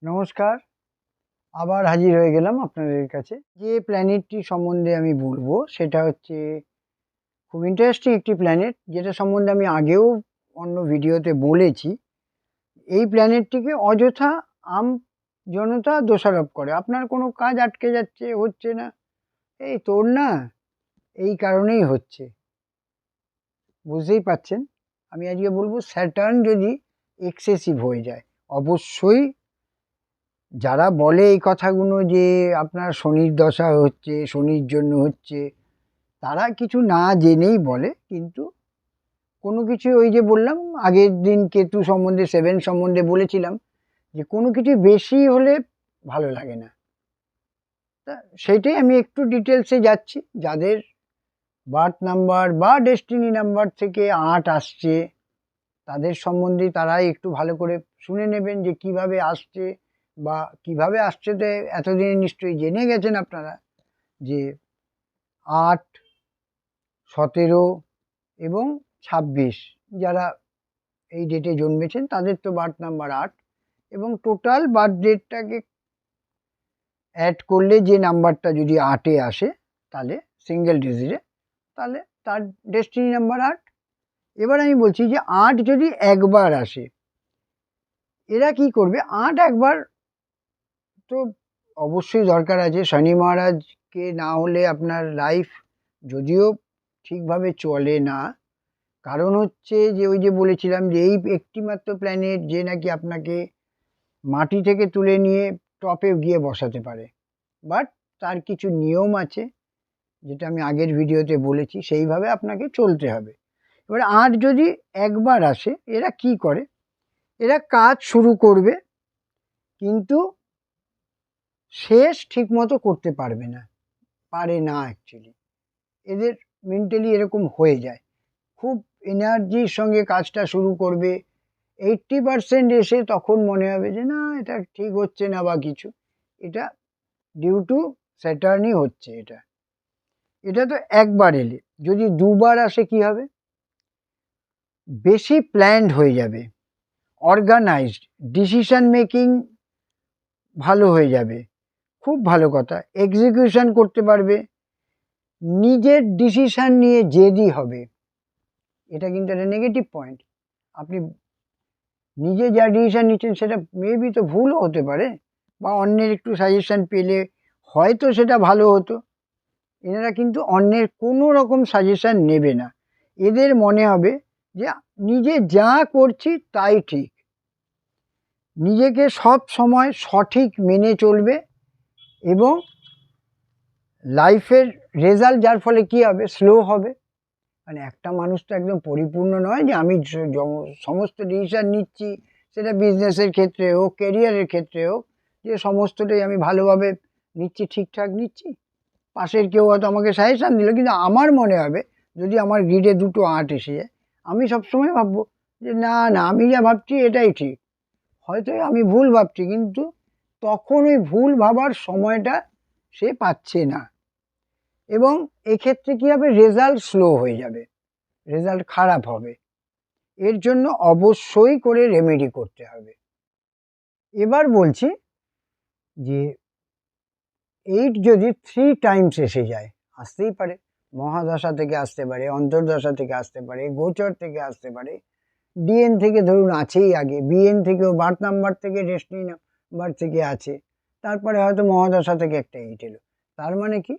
নমস্কার, আবার হাজির হয়ে গেলাম আপনাদের কাছে। যে প্ল্যানেটটি সম্বন্ধে আমি বলবো সেটা হচ্ছে খুব ইন্টারেস্টিং একটি প্ল্যানেট, যেটা সম্বন্ধে আমি আগেও অন্য ভিডিওতে বলেছি। এই প্ল্যানেটটিকে অযথা জনতা দোষারোপ করে, আপনার কোনো কাজ আটকে যাচ্ছে, হচ্ছে না, এই তোর না, এই কারণেই হচ্ছে। বুঝতেই পাচ্ছেন, আমি আজকে বলবো স্যাটার্ন যদি এক্সেসিভ হয়ে যায়, অবশ্যই যারা বলে এই কথাগুলো যে আপনার শনির দশা হচ্ছে, শনির জন্য হচ্ছে, তারা কিছু না জেনেই বলে। কিন্তু কোনো কিছু, ওই যে বললাম আগের দিন কেতু সম্বন্ধে, 7 সম্বন্ধে বলেছিলাম যে কোনো কিছু বেশি হলে ভালো লাগে না। তা সেইটাই আমি একটু ডিটেলসে যাচ্ছি। যাদের বার্থ নাম্বার বা ডেস্টিনি নাম্বার থেকে 8 আসছে, তাদের সম্বন্ধে তারাই একটু ভালো করে শুনে নেবেন যে কিভাবে আসছে বা কিভাবে আসছে। তো এতদিনে নিশ্চয়ই জেনে গেছেন আপনারা যে 8, 17 এবং 26 যারা এই ডেটে জন্মেছেন তাদের তো বার্থ নাম্বার 8, এবং টোটাল বার্থ ডেটটাকে অ্যাড করলে যে নাম্বারটা যদি 8-এ আসে, তাহলে সিঙ্গেল ডিজিটে, তাহলে তার ডেস্টিনি নাম্বার 8। এবার আমি বলছি যে 8 যদি একবার আসে, এরা কি করবে? 8 একবার তো অবশ্যই দরকার আছে। শনি মহারাজকে না হলে আপনার লাইফ যদিও ঠিকভাবে চলে না, কারণ হচ্ছে যে ওই যে বলেছিলাম যে এই একটিমাত্র প্ল্যানেট যে নাকি আপনাকে মাটি থেকে তুলে নিয়ে টপে গিয়ে বসাতে পারে, বাট তার কিছু নিয়ম আছে যেটা আমি আগের ভিডিওতে বলেছি, সেইভাবে আপনাকে চলতে হবে। এবার 8 যদি একবার আসে, এরা কি করে? এরা কাজ শুরু করবে কিন্তু শেষ ঠিকমতো করতে পারবে না, পারে না অ্যাকচুয়ালি। এদের মেন্টালি এরকম হয়ে যায়, খুব এনার্জির সঙ্গে কাজটা শুরু করবে, 80% এসে তখন মনে হবে যে না, এটা ঠিক হচ্ছে না বা কিছু। এটা ডিউ টু স্যাটার্নই হচ্ছে। এটা তো একবার এলে। যদি দুবার আসে কি হবে? বেশি প্ল্যান্ড হয়ে যাবে, অর্গানাইজড, ডিসিশন মেকিং ভালো হয়ে যাবে, খুব ভালো কথা, এক্সিকিউশন করতে পারবে, নিজের ডিসিশন নিয়ে জেদি হবে। এটা কিন্তু একটা নেগেটিভ পয়েন্ট। আপনি নিজে যা ডিসিশন নিচ্ছেন সেটা মেবি তো ভুলও হতে পারে, বা অন্যের একটু সাজেশন পেলে হয়তো সেটা ভালো হতো। এনারা কিন্তু অন্যের কোনো রকম সাজেশন নেবে না। এদের মনে হবে যে নিজে যা করছি তাই ঠিক, নিজেকে সব সময় সঠিক মেনে চলবে, এবং লাইফের রেজাল্ট যার ফলে কি হবে? স্লো হবে। মানে একটা মানুষ তো একদম পরিপূর্ণ নয় যে আমি সমস্ত ডিসিশন নিচ্ছি, সেটা বিজনেসের ক্ষেত্রে হোক, ক্যারিয়ারের ক্ষেত্রে হোক, যে সমস্তটাই আমি ভালোভাবে নিচ্ছি, ঠিকঠাক নিচ্ছি। পাশের কেউ হয়তো আমাকে সাজেশান দিল, কিন্তু আমার মনে হবে যদি আমার গ্রিডে 2টো 8 এসে যায়, আমি সবসময় ভাববো যে না না, আমি যা ভাবছি এটাই ঠিক। হয়তো আমি ভুল ভাবছি, কিন্তু তখন ওই ভুল ভাবার সময়টা সে পাচ্ছে না, এবং এক্ষেত্রে কী হবে? রেজাল্ট স্লো হয়ে যাবে, রেজাল্ট খারাপ হবে। এর জন্য অবশ্যই করে রেমেডি করতে হবে। এবার বলছি যে 8 যদি 3 টাইমস এসে যায়, আসতেই পারে, মহাদশা থেকে আসতে পারে, অন্তর্দশা থেকে আসতে পারে, গোচর থেকে আসতে পারে, ডিএন থেকে ধরুন আছেই আগে, বিএন থেকেও, বার্থ নাম্বার থেকে, ডেস্টিনি নাম্বার থেকে আছে, তারপরে হয়তো মহাদশা থেকে একটা 8 এলো, তার মানে কি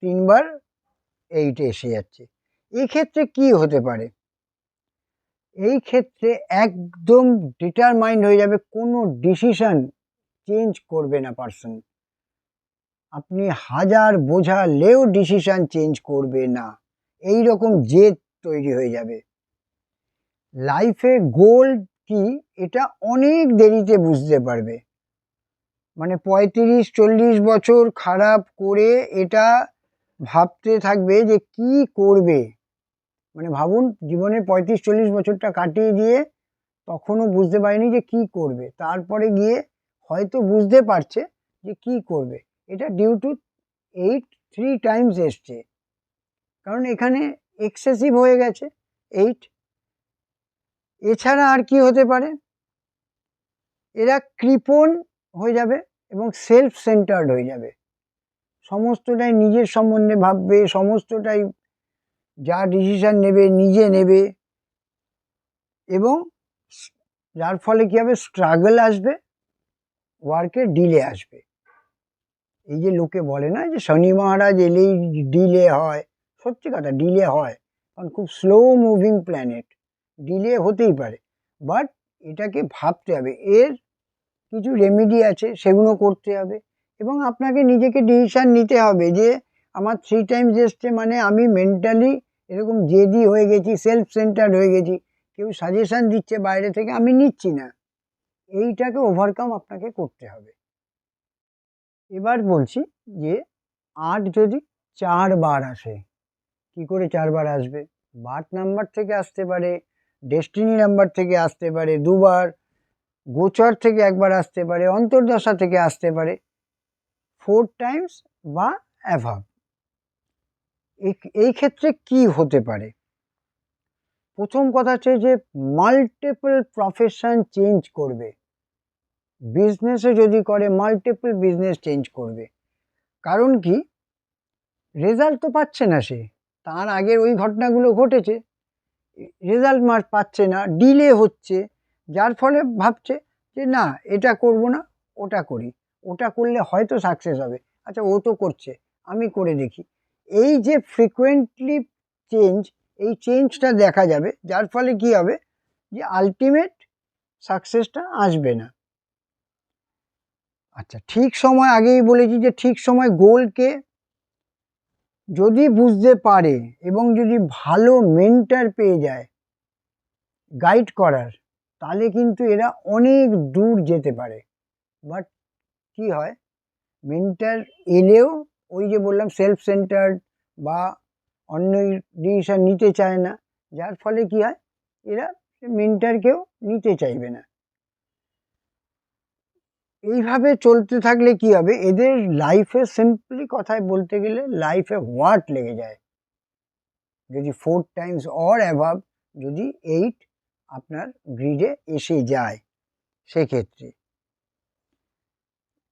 3বার 8 এসে যাচ্ছে। এক্ষেত্রে কি হতে পারে? এই ক্ষেত্রে একদম ডিটারমাইন্ড হয়ে যাবে, কোনো ডিসিশন চেঞ্জ করবে না পার্সন। আপনি হাজার বোঝালেও ডিসিশন চেঞ্জ করবে না, এই রকম জেদ তৈরি হয়ে যাবে। লাইফে গোল কি এটা অনেক দেরিতে বুঝতে পারবে। মানে 35-40 বছর খারাপ করে এটা ভাবতে থাকবে যে কি করবে। মানে ভাবুন, জীবনের 35-40 বছরটা কাটিয়ে দিয়ে তখনও বুঝতে পারেনি যে কি করবে, তারপরে গিয়ে হয়তো বুঝতে পারছে যে কি করবে। এটা ডিউ টু 8 3 টাইমস এসছে, কারণ এখানে এক্সেসিভ হয়ে গেছে 8। এছাড়া আর কি হতে পারে? এরা কৃপণ হয়ে যাবে এবং সেলফ সেন্টার্ড হয়ে যাবে, সমস্তটাই নিজের সম্বন্ধে ভাববে, সমস্তটাই যা ডিসিশন নেবে নিজে নেবে, এবং যার ফলে কী হবে, স্ট্রাগল আসবে, ওয়ার্কের ডিলে আসবে। এই যে লোকে বলে না যে শনি মহারাজ এলেই ডিলে হয়, সত্যি কথা, ডিলে হয়, কারণ খুব স্লো মুভিং প্ল্যানেট, ডিলে হতেই পারে, বাট এটাকে ভাবতে হবে, এর কিছু রেমেডি আছে, সেগুলো করতে হবে, এবং আপনাকে নিজেকে ডিসিশান নিতে হবে যে আমার 3 টাইমস এসছে মানে আমি মেন্টালি এরকম জেদি হয়ে গেছি, সেলফ সেন্টার্ড হয়ে গেছি, কেউ সাজেশান দিচ্ছে বাইরে থেকে, আমি নিচ্ছি না, এইটাকে ওভারকাম আপনাকে করতে হবে। এবার বলছি যে 8 যদি 4 বার আসে, কি করে 4 বার আসবে? বার্থ নাম্বার থেকে আসতে পারে, ডেস্টিনি নাম্বার থেকে আসতে পারে 2 বার, গোচর থেকে একবার আসতে পারে, অন্তর্দশা থেকে আসতে পারে 4 টাইমস বা অ্যাভাব। এই ক্ষেত্রে কি হতে পারে? প্রথম কথা হচ্ছে যে মাল্টিপল প্রফেশন চেঞ্জ করবে, বিজনেসে যদি করে মাল্টিপল বিজনেস চেঞ্জ করবে। কারণ কি, রেজাল্ট তো পাচ্ছে না সে, তার আগের ওই ঘটনাগুলো ঘটেছে, রেজাল্ট পাচ্ছে না, ডিলে হচ্ছে, যার ফলে ভাবছে যে না এটা করব না, ওটা করি, ওটা করলে হয়তো সাকসেস হবে, আচ্ছা ও তো করছে আমি করে দেখি। এই যে ফ্রিকোয়েন্টলি চেঞ্জ, এই চেঞ্জটা দেখা যাবে, যার ফলে কি হবে যে আলটিমেট সাকসেসটা আসবে না। আচ্ছা, ঠিক সময়, আগেই বলেছি যে ঠিক সময় গোলকে যদি বুঝতে পারে এবং যদি ভালো মেন্টর পেয়ে যায় গাইড করার, তাহলে কিন্তু এরা অনেক দূর যেতে পারে। বাট কি হয়, মেন্টর এলেও ওই যে বললাম সেলফ সেন্টার্ড বা অন্য ডিসিশন নিতে চায় না, যার ফলে কি হয়, এরা মেন্টরকেও নিতে চাইবে না। এইভাবে চলতে থাকলে কি হবে, এদের লাইফে, সিম্পলি কথায় বলতে গেলে লাইফে হোয়াট লেগে যায়, যদি 4 টাইমস অর অ্যাভাব, যদি 8 আপনার গ্রিডে এসে যায়, সেক্ষেত্রে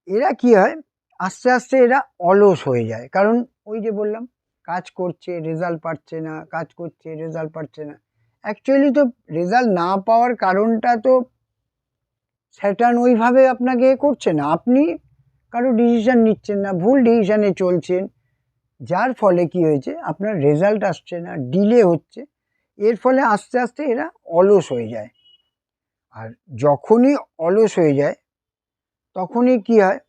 এরা কি হয়, আস্তে আস্তে এরা অলস হয়ে যায়। কারণ ওই যে বললাম, কাজ করছে রেজাল্ট পাচ্ছে না, কাজ করছে রেজাল্ট পাচ্ছে না, অ্যাকচুয়ালি তো রেজাল্ট না পাওয়ার কারণটা তো স্যাটার্ন ওইভাবে আপনাকে করছে না, আপনি কারো ডিসিশান নিচ্ছেন না, ভুল ডিসিশানে চলছেন, যার ফলে কি হয়েছে, আপনার রেজাল্ট আসছে না, ডিলে হচ্ছে, এর ফলে আস্তে আস্তে এরা অলস হয়ে যায়। আর যখনই অলস হয়ে যায় তখনই কি হয়,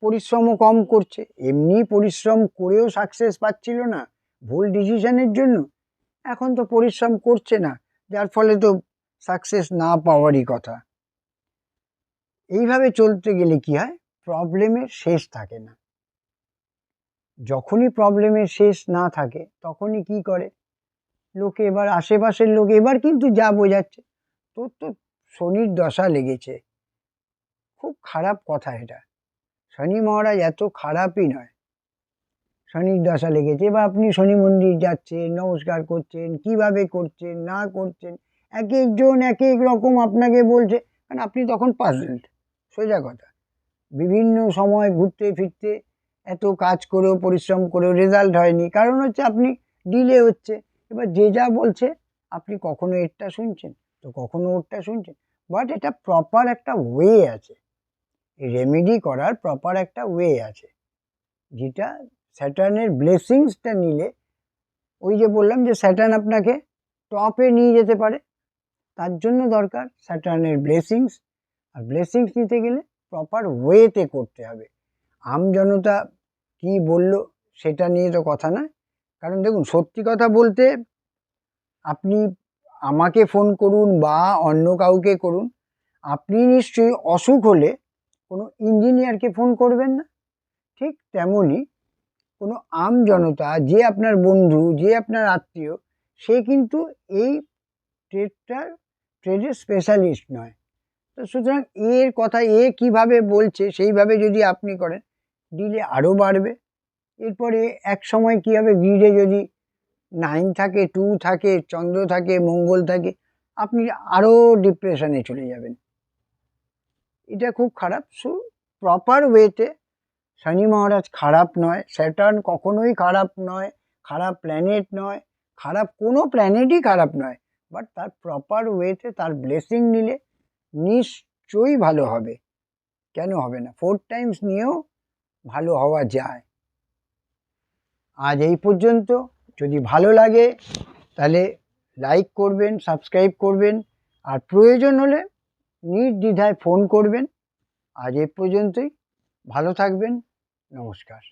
পরিশ্রমও কম করছে, এমনি পরিশ্রম করেও সাকসেস পাচ্ছিল না ভুল ডিসিশনের জন্য, এখন তো পরিশ্রম করছে না, যার ফলে তো সাকসেস না পাওয়ারই কথা। এইভাবে চলতে গেলে কি হয়, প্রবলেমের শেষ থাকে না। যখনই প্রবলেমের শেষ না থাকে তখনই কি করে লোকে, এবার আশেপাশের লোক এবার কিন্তু যা বোঝাচ্ছে, তোর তো শনির দশা লেগেছে, খুব খারাপ কথা এটা, শনি মহারাজ এত খারাপই নয়, শনির দশা লেগেছে, এবার আপনি শনি মন্দির যাচ্ছেন, নমস্কার করছেন, কিভাবে করছেন না করছেন, এক একজন এক এক রকম আপনাকে বলছে, কারণ আপনি তখন পাজলড, সোজা কথা, বিভিন্ন সময় ঘুরতে ফিরতে এত কাজ করেও পরিশ্রম করেও রেজাল্ট হয়নি, কারণ হচ্ছে আপনি ডিলে হচ্ছে, এবার যে যা বলছে আপনি কখনো এরটা শুনছেন তো কখনো ওরটা শুনছেন, বাট এটা প্রপার একটা ওয়ে আছে, রেমেডি করার প্রপার একটা ওয়ে আছে, যেটা স্যাটার্নের ব্লেসিংসটা নিলে, ওই যে বললাম যে স্যাটার্ন আপনাকে টপে নিয়ে যেতে পারে, তার জন্য দরকার স্যাটার্নের ব্লেসিংস, আর ব্লেসিংস নিতে গেলে প্রপার ওয়েতে করতে হবে। আমজনতা কি বলল সেটা নিয়ে তো কথা না, কারণ দেখুন সত্যি কথা বলতে, আপনি আমাকে ফোন করুন বা অন্য কাউকে করুন, আপনি নিশ্চয়ই অসুখ হলে কোনো ইঞ্জিনিয়ারকে ফোন করবেন না, ঠিক তেমনই কোনো আমজনতা, যে আপনার বন্ধু, যে আপনার আত্মীয়, সে কিন্তু এই ট্রেডের স্পেশালিস্ট নয়, তো সুতরাং এর কথা কীভাবে বলছে সেইভাবে যদি আপনি করেন, ডিলে আরও বাড়বে। এরপরে এক সময় কী হবে, গ্রিডে যদি 9 থাকে, 2 থাকে, চন্দ্র থাকে, মঙ্গল থাকে, আপনি আরও ডিপ্রেশনে চলে যাবেন, এটা খুব খারাপ। প্রপার ওয়েতে শনি মহারাজ খারাপ নয়, স্যাটার্ন কখনোই খারাপ নয়, খারাপ প্ল্যানেট নয়, খারাপ কোনো প্ল্যানেটই খারাপ নয়, বাট তার প্রপার ওয়েতে তার ব্লেসিং নিলে নিশ্চয়ই ভালো হবে। কেন হবে না? 4 টাইমস নিয়েও ভালো হওয়া যায়। আজ এই পর্যন্ত। যদি ভালো লাগে তাহলে লাইক করবেন, সাবস্ক্রাইব করবেন, আর প্রয়োজন হলে নির্দ্বিধায় ফোন করবেন। আজ এই পর্যন্তই। ভালো থাকবেন। নমস্কার।